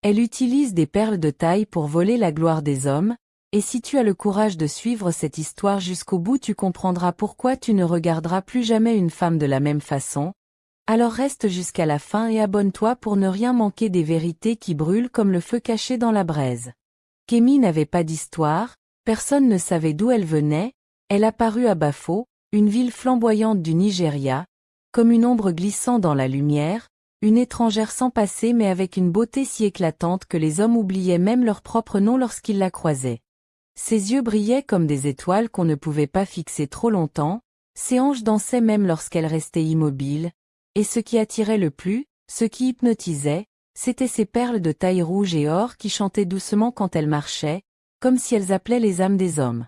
Elle utilise des perles de taille pour voler la gloire des hommes, et si tu as le courage de suivre cette histoire jusqu'au bout, tu comprendras pourquoi tu ne regarderas plus jamais une femme de la même façon. Alors reste jusqu'à la fin et abonne-toi pour ne rien manquer des vérités qui brûlent comme le feu caché dans la braise. Kémy n'avait pas d'histoire, personne ne savait d'où elle venait, elle apparut à Bafo, une ville flamboyante du Nigeria, comme une ombre glissant dans la lumière, une étrangère sans passé mais avec une beauté si éclatante que les hommes oubliaient même leur propre nom lorsqu'ils la croisaient. Ses yeux brillaient comme des étoiles qu'on ne pouvait pas fixer trop longtemps, ses hanches dansaient même lorsqu'elle restait immobile, et ce qui attirait le plus, ce qui hypnotisait, c'étaient ces perles de taille rouge et or qui chantaient doucement quand elle marchait, comme si elles appelaient les âmes des hommes.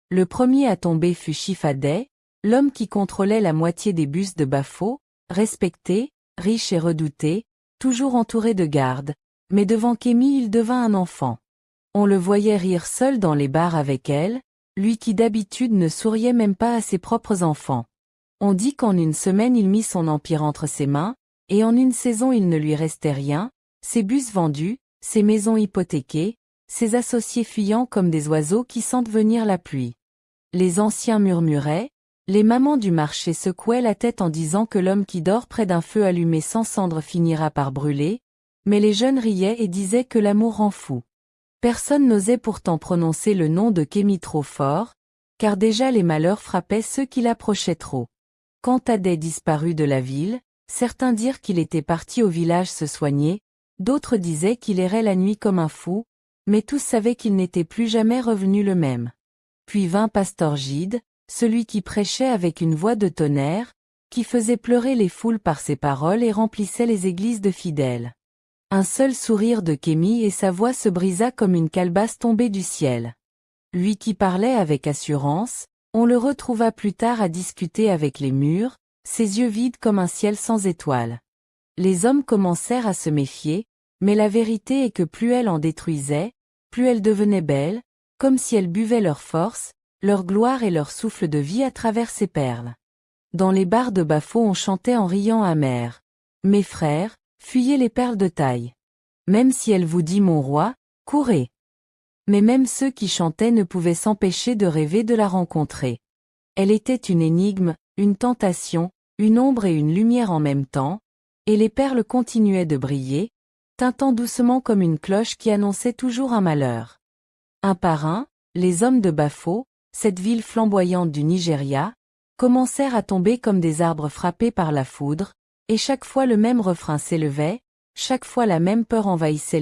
Le premier à tomber fut Shifadeh, l'homme qui contrôlait la moitié des bus de Bafo, respecté, riche et redouté, toujours entouré de gardes, mais devant Kémy il devint un enfant. On le voyait rire seul dans les bars avec elle, lui qui d'habitude ne souriait même pas à ses propres enfants. On dit qu'en une semaine il mit son empire entre ses mains, et en une saison il ne lui restait rien, ses bus vendus, ses maisons hypothéquées, ses associés fuyant comme des oiseaux qui sentent venir la pluie. Les anciens murmuraient, les mamans du marché secouaient la tête en disant que l'homme qui dort près d'un feu allumé sans cendre finira par brûler, mais les jeunes riaient et disaient que l'amour rend fou. Personne n'osait pourtant prononcer le nom de Kémy trop fort, car déjà les malheurs frappaient ceux qui l'approchaient trop. Quand Tadeh disparut de la ville, certains dirent qu'il était parti au village se soigner, d'autres disaient qu'il errait la nuit comme un fou, mais tous savaient qu'il n'était plus jamais revenu le même. Puis vint Pastor Gide, celui qui prêchait avec une voix de tonnerre, qui faisait pleurer les foules par ses paroles et remplissait les églises de fidèles. Un seul sourire de Kémy et sa voix se brisa comme une calebasse tombée du ciel. Lui qui parlait avec assurance, on le retrouva plus tard à discuter avec les murs, ses yeux vides comme un ciel sans étoiles. Les hommes commencèrent à se méfier, mais la vérité est que plus elle en détruisait, plus elle devenait belle, comme si elle buvait leur force, leur gloire et leur souffle de vie à travers ses perles. Dans les bars de Bafo on chantait en riant amer. Mes frères, fuyez les perles de taille. Même si elle vous dit mon roi, courez. Mais même ceux qui chantaient ne pouvaient s'empêcher de rêver de la rencontrer. Elle était une énigme, une tentation, une ombre et une lumière en même temps, et les perles continuaient de briller, tintant doucement comme une cloche qui annonçait toujours un malheur. Un par un, les hommes de Bafo, cette ville flamboyante du Nigeria, commencèrent à tomber comme des arbres frappés par la foudre, et chaque fois le même refrain s'élevait, chaque fois la même peur envahissait